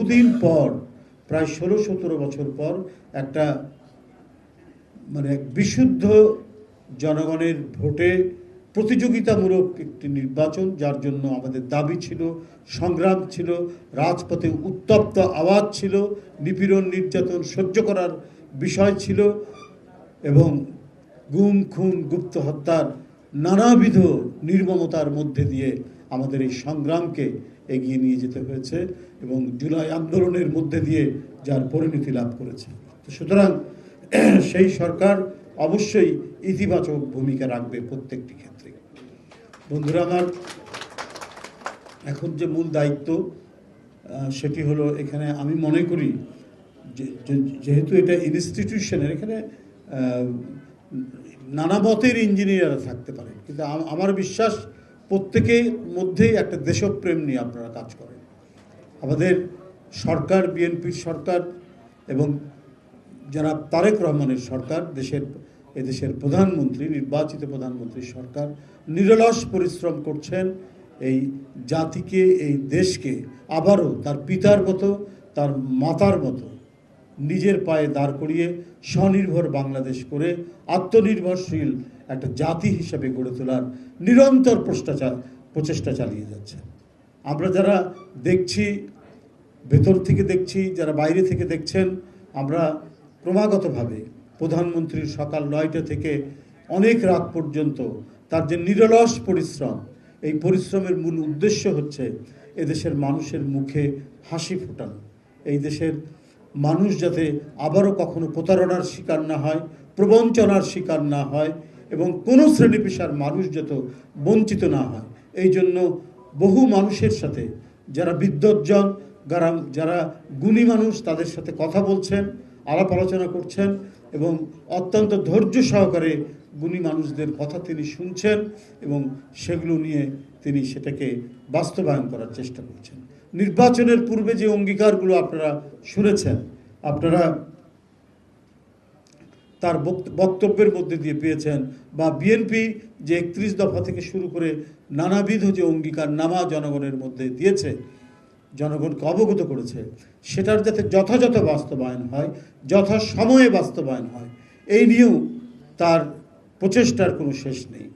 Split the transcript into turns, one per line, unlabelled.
বহুদিন পর, প্রায় 16-17 বছর পর একটা মানে বিশুদ্ধ জনগণের ভোটে প্রতিযোগিতামূলক একটি নির্বাচন, যার জন্য আমাদের দাবি ছিল, সংগ্রাম ছিল, রাজপথে উত্তপ্ত আওয়াজ ছিল, নিপীড়ন নির্যাতন সহ্য করার বিষয় ছিল এবং গুম খুন গুপ্ত হত্যার নানাবিধ নির্মমতার মধ্যে দিয়ে আমাদের এই সংগ্রামকে এগিয়ে নিয়ে যেতে হয়েছে এবং জুলাই আন্দোলনের মধ্যে দিয়ে যার পরিণতি লাভ করেছে। সুতরাং সেই সরকার অবশ্যই ইতিবাচক ভূমিকা রাখবে প্রত্যেকটি ক্ষেত্রে। বন্ধুরা আমার, এখন যে মূল দায়িত্ব সেটি হলো, এখানে আমি মনে করি যেহেতু এটা ইনস্টিটিউশনের, এখানে নানা মতের ইঞ্জিনিয়াররা থাকতে পারে, কিন্তু আমার বিশ্বাস প্রত্যেকের মধ্যেই একটা দেশপ্রেম নিয়ে আপনারা কাজ করেন। আমাদের সরকার, বিএনপির সরকার এবং যারা তারেক রহমানের সরকার, এদেশের প্রধানমন্ত্রী, নির্বাচিত প্রধানমন্ত্রীর সরকার নিরলস পরিশ্রম করছেন এই জাতিকে, এই দেশকে আবারও তার পিতার মতো, তার মাতার মতো নিজের পায়ে দাঁড় করিয়ে স্বনির্ভর বাংলাদেশ করে আত্মনির্ভরশীল একটা জাতি হিসেবে গড়ে তোলার নিরন্তর প্রচেষ্টা চালিয়ে যাচ্ছে। আমরা যারা দেখছি, ভেতর থেকে দেখছি, যারা বাইরে থেকে দেখছেন, আমরা ক্রমাগতভাবে প্রধানমন্ত্রীর সকাল 9টা থেকে অনেক রাত পর্যন্ত তার যে নিরলস পরিশ্রম, এই পরিশ্রমের মূল উদ্দেশ্য হচ্ছে এদেশের মানুষের মুখে হাসি ফোটানো, এই দেশের মানুষ যাতে আবারও কখনো প্রতারণার শিকার না হয়, প্রবঞ্চনার শিকার না হয় এবং কোনো শ্রেণী পেশার মানুষ যত বঞ্চিত না হয়। এই জন্য বহু মানুষের সাথে, যারা বিদ্বজ্জন, যারা গুণী মানুষ, তাদের সাথে কথা বলছেন, আলাপ আলোচনা করছেন এবং অত্যন্ত ধৈর্য সহকারে গুণী মানুষদের কথা তিনি শুনছেন এবং সেগুলো নিয়ে তিনি সেটাকে বাস্তবায়ন করার চেষ্টা করছেন। নির্বাচনের পূর্বে যে অঙ্গীকারগুলো আপনারা শুনেছেন, আপনারা তার বক্তব্যের মধ্যে দিয়ে পেয়েছেন, বা বিএনপি যে 31 দফা থেকে শুরু করে নানাবিধ যে অঙ্গীকারনামা জনগণের মধ্যে দিয়েছে, জনগণকে অবগত করেছে, সেটার যাতে যথাযথ বাস্তবায়ন হয়, যথাসময়ে বাস্তবায়ন হয়, এই নিয়েও তার প্রচেষ্টার কোনো শেষ নেই।